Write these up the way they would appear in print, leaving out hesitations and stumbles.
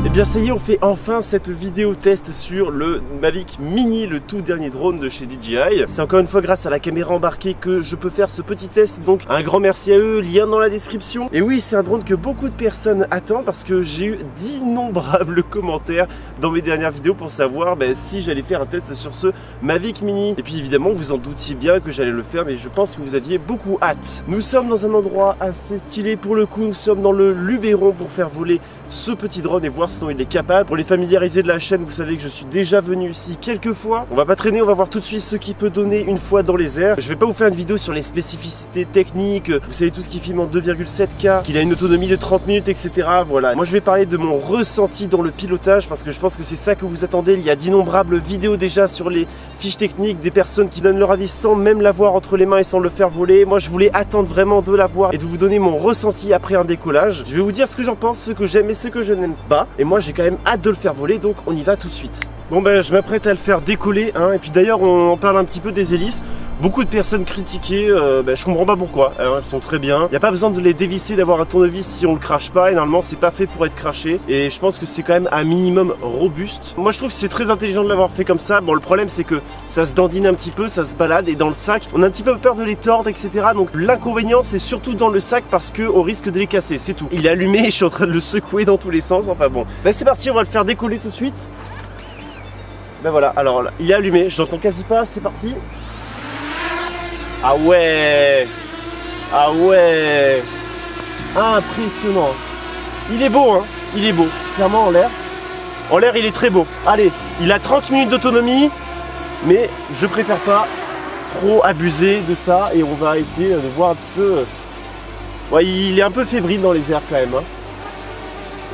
Et bien ça y est, on fait enfin cette vidéo test sur le Mavic Mini, le tout dernier drone de chez DJI. C'est encore une fois grâce à la caméra embarquée que je peux faire ce petit test, donc un grand merci à eux, lien dans la description. Et oui, c'est un drone que beaucoup de personnes attendent parce que j'ai eu d'innombrables commentaires dans mes dernières vidéos pour savoir si j'allais faire un test sur ce Mavic Mini. Et puis évidemment, vous en doutiez bien que j'allais le faire, mais je pense que vous aviez beaucoup hâte. Nous sommes dans un endroit assez stylé pour le coup, nous sommes dans le Luberon pour faire voler ce petit drone et voir ce dont il est capable. Pour les familiarisés de la chaîne, vous savez que je suis déjà venu ici quelques fois. On va pas traîner, on va voir tout de suite ce qu'il peut donner une fois dans les airs. Je vais pas vous faire une vidéo sur les spécificités techniques, vous savez tout ce qui filme en 2,7K, qu'il a une autonomie de 30 minutes, etc. Voilà, moi je vais parler de mon ressenti dans le pilotage parce que je pense que c'est ça que vous attendez. Il y a d'innombrables vidéos déjà sur les fiches techniques, des personnes qui donnent leur avis sans même l'avoir entre les mains et sans le faire voler. Moi je voulais attendre vraiment de l'avoir et de vous donner mon ressenti après un décollage. Je vais vous dire ce que j'en pense, ce que j'aime et ce que je n'aime pas. Et moi j'ai quand même hâte de le faire voler, donc on y va tout de suite. Bon je m'apprête à le faire décoller et puis d'ailleurs on parle un petit peu des hélices. Beaucoup de personnes critiquaient, je comprends pas pourquoi, elles sont très bien. Il n'y a pas besoin de les dévisser, d'avoir un tournevis si on le crache pas, et normalement c'est pas fait pour être craché. Et je pense que c'est quand même un minimum robuste. Moi je trouve que c'est très intelligent de l'avoir fait comme ça. Bon, le problème c'est que ça se dandine un petit peu, ça se balade, et dans le sac on a un petit peu peur de les tordre, etc. Donc l'inconvénient c'est surtout dans le sac parce qu'on risque de les casser, c'est tout. Il est allumé, je suis en train de le secouer dans tous les sens, enfin bon. C'est parti, on va le faire décoller tout de suite. Voilà, alors là, il est allumé, je l'entends quasi pas, c'est parti. Ah ouais, ah ouais, impressionnant. Il est beau, il est beau, clairement en l'air. En l'air il est très beau. Allez, il a 30 minutes d'autonomie, mais je préfère pas trop abuser de ça et on va essayer de voir un petit peu. Ouais, il est un peu fébrile dans les airs quand même.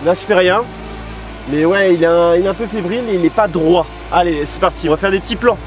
Là je fais rien, mais ouais, il est un peu fébrile et il n'est pas droit. Allez, c'est parti, on va faire des petits plans.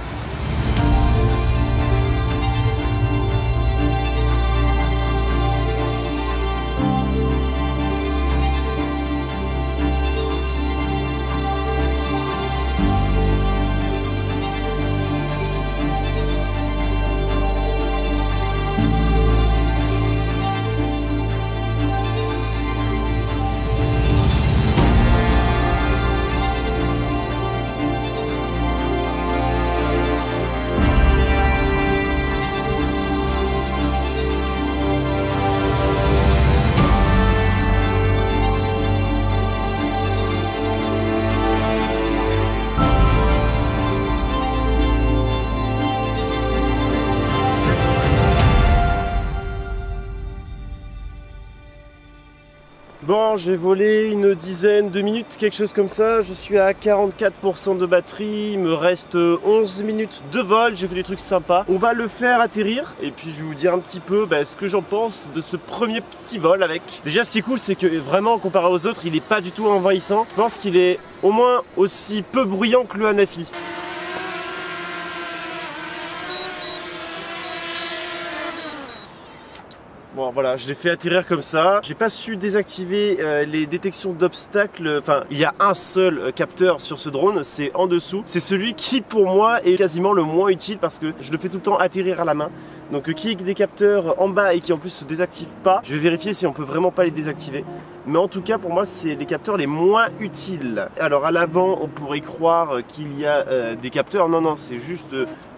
Bon, j'ai volé une dizaine de minutes, quelque chose comme ça. Je suis à 44% de batterie. Il me reste 11 minutes de vol. J'ai fait des trucs sympas. On va le faire atterrir. Et puis, je vais vous dire un petit peu ce que j'en pense de ce premier petit vol avec. Déjà, ce qui est cool, c'est que vraiment, comparé aux autres, il n'est pas du tout envahissant. Je pense qu'il est au moins aussi peu bruyant que le Hanafi. Bon voilà, je l'ai fait atterrir comme ça. J'ai pas su désactiver les détections d'obstacles. Enfin, il y a un seul capteur sur ce drone, c'est en dessous. C'est celui qui pour moi est quasiment le moins utile parce que je le fais tout le temps atterrir à la main. Donc qui est des capteurs en bas et qui en plus se désactivent pas. Je vais vérifier si on peut vraiment pas les désactiver. Mais en tout cas pour moi c'est les capteurs les moins utiles. Alors à l'avant on pourrait croire qu'il y a des capteurs. Non non, c'est juste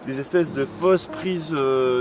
des espèces de fausses prises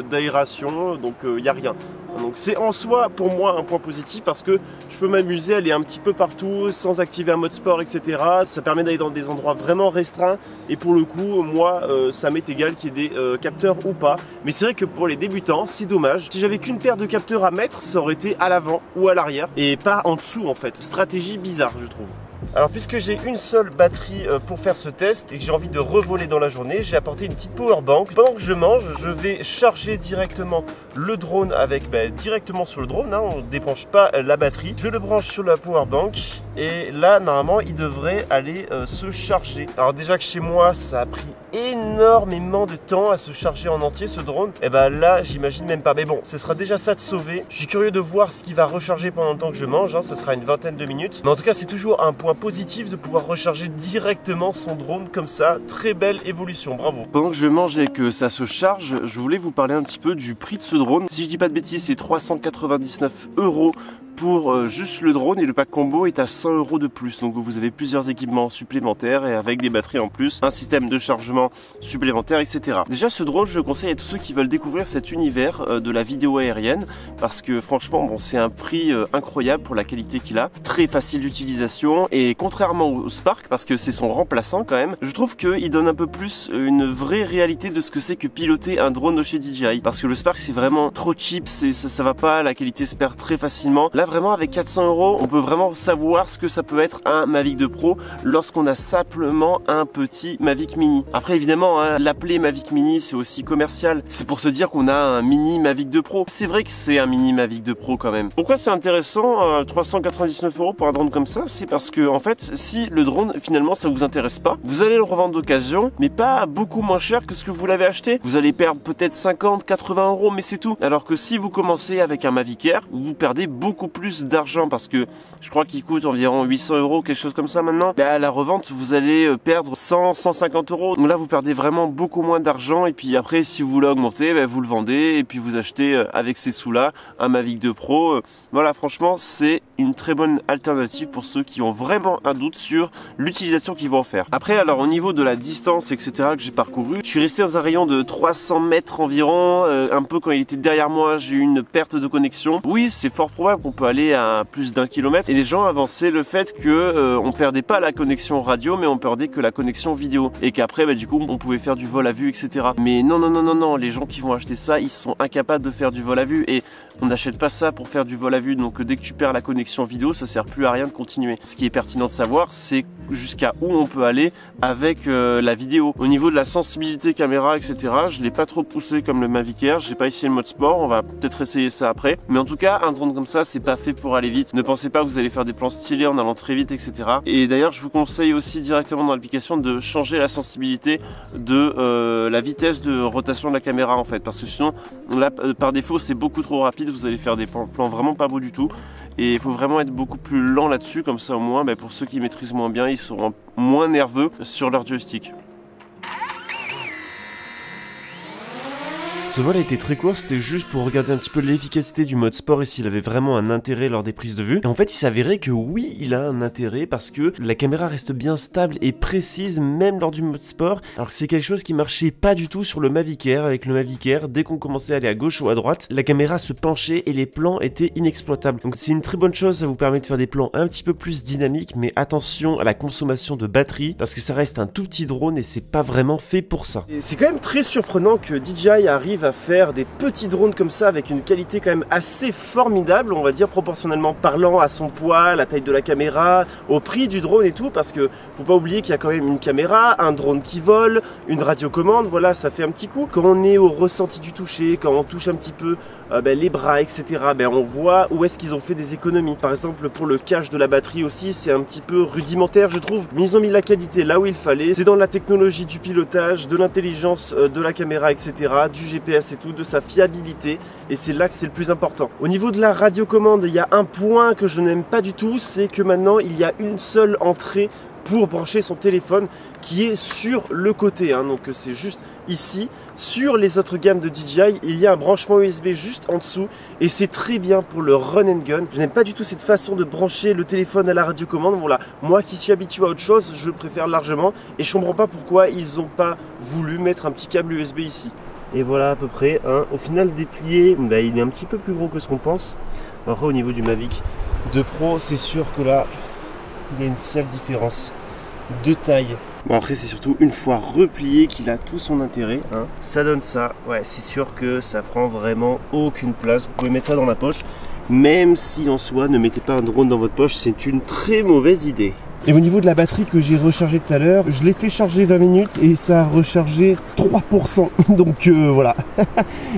d'aération. Donc il n'y a rien. Donc c'est en soi pour moi un point positif parce que je peux m'amuser à aller un petit peu partout sans activer un mode sport, etc. Ça permet d'aller dans des endroits vraiment restreints et pour le coup moi ça m'est égal qu'il y ait des capteurs ou pas. Mais c'est vrai que pour les débutants c'est dommage. Si j'avais qu'une paire de capteurs à mettre, ça aurait été à l'avant ou à l'arrière et pas en dessous en fait. Stratégie bizarre je trouve. Alors puisque j'ai une seule batterie pour faire ce test et que j'ai envie de revoler dans la journée, j'ai apporté une petite power bank. Pendant que je mange, je vais charger directement le drone avec directement sur le drone, hein, on ne débranche pas la batterie. Je le branche sur la powerbank et là normalement il devrait aller se charger. Alors déjà que chez moi ça a pris énormément de temps à se charger en entier ce drone, et là j'imagine même pas, mais bon ce sera déjà ça de sauver. Je suis curieux de voir ce qui va recharger pendant le temps que je mange, hein, ça sera une vingtaine de minutes, mais en tout cas c'est toujours un point positif de pouvoir recharger directement son drone comme ça. Très belle évolution, bravo. Pendant que je mange et que ça se charge, je voulais vous parler un petit peu du prix de ce drone. Si je dis pas de bêtises, c'est 399 € pour juste le drone, et le pack combo est à 100 € de plus. Donc vous avez plusieurs équipements supplémentaires et avec des batteries en plus, un système de chargement supplémentaire, etc. Déjà ce drone, je le conseille à tous ceux qui veulent découvrir cet univers de la vidéo aérienne, parce que franchement bon, c'est un prix incroyable pour la qualité qu'il a, très facile d'utilisation, et contrairement au Spark, parce que c'est son remplaçant quand même, je trouve qu'il donne un peu plus une vraie réalité de ce que c'est que piloter un drone de chez DJI, parce que le Spark c'est vraiment trop cheap, ça va pas, la qualité se perd très facilement. Là vraiment avec 400 €, on peut vraiment savoir ce que ça peut être un Mavic 2 Pro lorsqu'on a simplement un petit Mavic Mini. Après évidemment, hein, l'appeler Mavic Mini c'est aussi commercial, c'est pour se dire qu'on a un mini Mavic 2 Pro. C'est vrai que c'est un mini Mavic 2 Pro quand même. Pourquoi c'est intéressant 399 € pour un drone comme ça? C'est parce que en fait, si le drone finalement ça vous intéresse pas, vous allez le revendre d'occasion, mais pas beaucoup moins cher que ce que vous l'avez acheté. Vous allez perdre peut-être 50, 80 €, mais c'est tout. Alors que si vous commencez avec un Mavic Air, vous perdez beaucoup plus d'argent, parce que je crois qu'il coûte environ 800 €, quelque chose comme ça maintenant. À la revente, vous allez perdre 100, 150 €. Donc là, vous perdez vraiment beaucoup moins d'argent. Et puis après, si vous voulez augmenter, vous le vendez et puis vous achetez avec ces sous-là un Mavic 2 Pro. Voilà, franchement, c'est une très bonne alternative pour ceux qui ont vraiment un doute sur l'utilisation qu'ils vont en faire. Après, alors au niveau de la distance, etc. que j'ai parcouru, je suis resté dans un rayon de 300 mètres environ. Un peu quand il était derrière moi, j'ai eu une perte de connexion. Oui, c'est fort probable qu'on peut aller à plus d'1 kilomètre. Et les gens avançaient le fait que on perdait pas la connexion radio, mais on perdait que la connexion vidéo. Et qu'après, du coup, on pouvait faire du vol à vue, etc. Mais non, non, non, non, non, les gens qui vont acheter ça, ils sont incapables de faire du vol à vue. Et on n'achète pas ça pour faire du vol à vue. Donc dès que tu perds la connexion vidéo, ça sert plus à rien de continuer. Ce qui est pertinent de savoir, c'est jusqu'à où on peut aller avec la vidéo. Au niveau de la sensibilité caméra, etc., je l'ai pas trop poussé comme le Mavic Air. J'ai pas essayé le mode sport. On va peut-être essayer ça après. Mais en tout cas, un drone comme ça, c'est pas fait pour aller vite. Ne pensez pas que vous allez faire des plans stylés en allant très vite, etc. Et d'ailleurs, je vous conseille aussi directement dans l'application de changer la sensibilité de la vitesse de rotation de la caméra, en fait, parce que sinon, là, par défaut, c'est beaucoup trop rapide. Vous allez faire des plans vraiment pas beaux du tout. Et il faut vraiment être beaucoup plus lent là-dessus, comme ça au moins, pour ceux qui maîtrisent moins bien, ils seront moins nerveux sur leur joystick. Ce vol a été très court, c'était juste pour regarder un petit peu l'efficacité du mode sport et s'il avait vraiment un intérêt lors des prises de vue. Et en fait, il s'avérait que oui, il a un intérêt parce que la caméra reste bien stable et précise même lors du mode sport, alors que c'est quelque chose qui marchait pas du tout sur le Mavic Air. Avec le Mavic Air, dès qu'on commençait à aller à gauche ou à droite, la caméra se penchait et les plans étaient inexploitables. Donc c'est une très bonne chose, ça vous permet de faire des plans un petit peu plus dynamiques, mais attention à la consommation de batterie parce que ça reste un tout petit drone et c'est pas vraiment fait pour ça. C'est quand même très surprenant que DJI arrive à faire des petits drones comme ça avec une qualité quand même assez formidable, on va dire proportionnellement parlant à son poids, la taille de la caméra, au prix du drone et tout, parce que faut pas oublier qu'il y a quand même une caméra, un drone qui vole, une radiocommande, voilà, ça fait un petit coup. Quand on est au ressenti du toucher, quand on touche un petit peu les bras, etc., on voit où est-ce qu'ils ont fait des économies. Par exemple pour le cache de la batterie aussi, c'est un petit peu rudimentaire je trouve, mais ils ont mis la qualité là où il fallait. C'est dans la technologie du pilotage, de l'intelligence de la caméra, etc., du GPS et tout, de sa fiabilité, et c'est là que c'est le plus important. Au niveau de la radiocommande, il y a un point que je n'aime pas du tout, c'est que maintenant il y a une seule entrée pour brancher son téléphone qui est sur le côté, donc c'est juste ici. Sur les autres gammes de DJI, il y a un branchement USB juste en dessous et c'est très bien pour le run and gun. Je n'aime pas du tout cette façon de brancher le téléphone à la radiocommande. Voilà, moi qui suis habitué à autre chose, je le préfère largement et je comprends pas pourquoi ils n'ont pas voulu mettre un petit câble USB ici. Et voilà à peu près, au final déplié, il est un petit peu plus gros que ce qu'on pense. Après au niveau du Mavic 2 Pro, c'est sûr que là, il y a une sale différence de taille. Bon après c'est surtout une fois replié qu'il a tout son intérêt, Ça donne ça, ouais c'est sûr que ça prend vraiment aucune place. Vous pouvez mettre ça dans la poche, même si en soi ne mettez pas un drone dans votre poche, c'est une très mauvaise idée. Et au niveau de la batterie que j'ai rechargée tout à l'heure, je l'ai fait charger 20 minutes et ça a rechargé 3%. Donc voilà,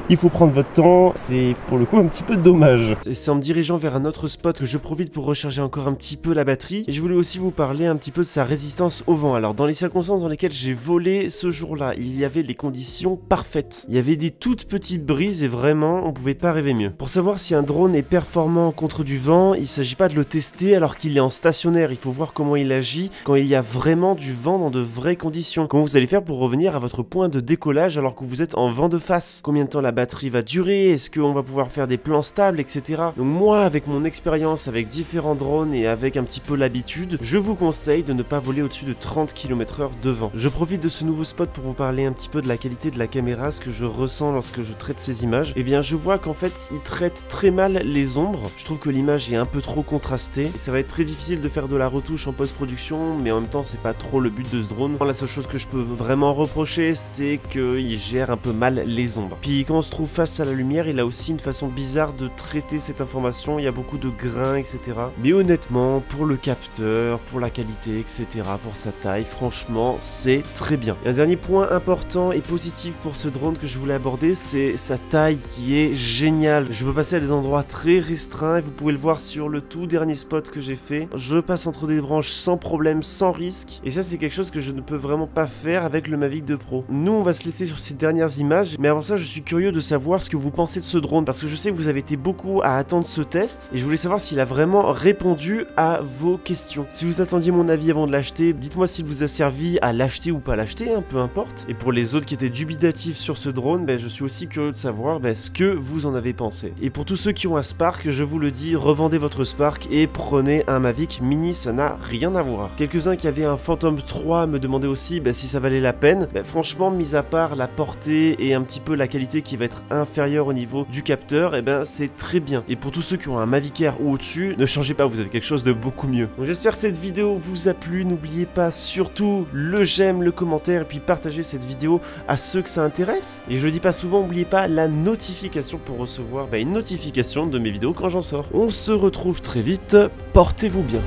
il faut prendre votre temps, c'est pour le coup un petit peu dommage. Et c'est en me dirigeant vers un autre spot que je profite pour recharger encore un petit peu la batterie. Et je voulais aussi vous parler un petit peu de sa résistance au vent. Alors dans les circonstances dans lesquelles j'ai volé ce jour-là, il y avait les conditions parfaites. Il y avait des toutes petites brises et vraiment on pouvait pas rêver mieux. Pour savoir si un drone est performant contre du vent, il s'agit pas de le tester alors qu'il est en stationnaire. Il faut voir comment il agit quand il y a vraiment du vent dans de vraies conditions. Comment vous allez faire pour revenir à votre point de décollage alors que vous êtes en vent de face. Combien de temps la batterie va durer? Est-ce qu'on va pouvoir faire des plans stables, etc. Donc moi, avec mon expérience, avec différents drones et avec un petit peu l'habitude, je vous conseille de ne pas voler au-dessus de 30 km/h de vent. Je profite de ce nouveau spot pour vous parler un petit peu de la qualité de la caméra, ce que je ressens lorsque je traite ces images. Et bien je vois qu'en fait il traite très mal les ombres. Je trouve que l'image est un peu trop contrastée et ça va être très difficile de faire de la retouche en post-production, mais en même temps c'est pas trop le but de ce drone. La seule chose que je peux vraiment reprocher, c'est qu'il gère un peu mal les ombres. Puis quand on se trouve face à la lumière, il a aussi une façon bizarre de traiter cette information, il y a beaucoup de grains, etc. Mais honnêtement, pour le capteur, pour la qualité, etc., pour sa taille, franchement, c'est très bien. Et un dernier point important et positif pour ce drone que je voulais aborder, c'est sa taille qui est géniale. Je peux passer à des endroits très restreints et vous pouvez le voir sur le tout dernier spot que j'ai fait. Je passe entre des branches sans problème, sans risque. Et ça, c'est quelque chose que je ne peux vraiment pas faire avec le Mavic 2 Pro. Nous, on va se laisser sur ces dernières images. Mais avant ça, je suis curieux de savoir ce que vous pensez de ce drone parce que je sais que vous avez été beaucoup à attendre ce test et je voulais savoir s'il a vraiment répondu à vos questions. Si vous attendiez mon avis avant de l'acheter, dites-moi s'il vous a servi à l'acheter ou pas l'acheter, hein, peu importe. Et pour les autres qui étaient dubitatifs sur ce drone, je suis aussi curieux de savoir ce que vous en avez pensé. Et pour tous ceux qui ont un Spark, je vous le dis, revendez votre Spark et prenez un Mavic Mini, ça n'a rien à voir. Quelques-uns qui avaient un Phantom 3 me demandaient aussi si ça valait la peine. Franchement, mis à part la portée et un petit peu la qualité qui va être inférieure au niveau du capteur, c'est très bien. Et pour tous ceux qui ont un Mavic Air ou au-dessus, ne changez pas, vous avez quelque chose de beaucoup mieux. Donc j'espère que cette vidéo vous a plu. N'oubliez pas surtout le j'aime, le commentaire et puis partagez cette vidéo à ceux que ça intéresse. Et je le dis pas souvent, n'oubliez pas la notification pour recevoir une notification de mes vidéos quand j'en sors. On se retrouve très vite, portez-vous bien.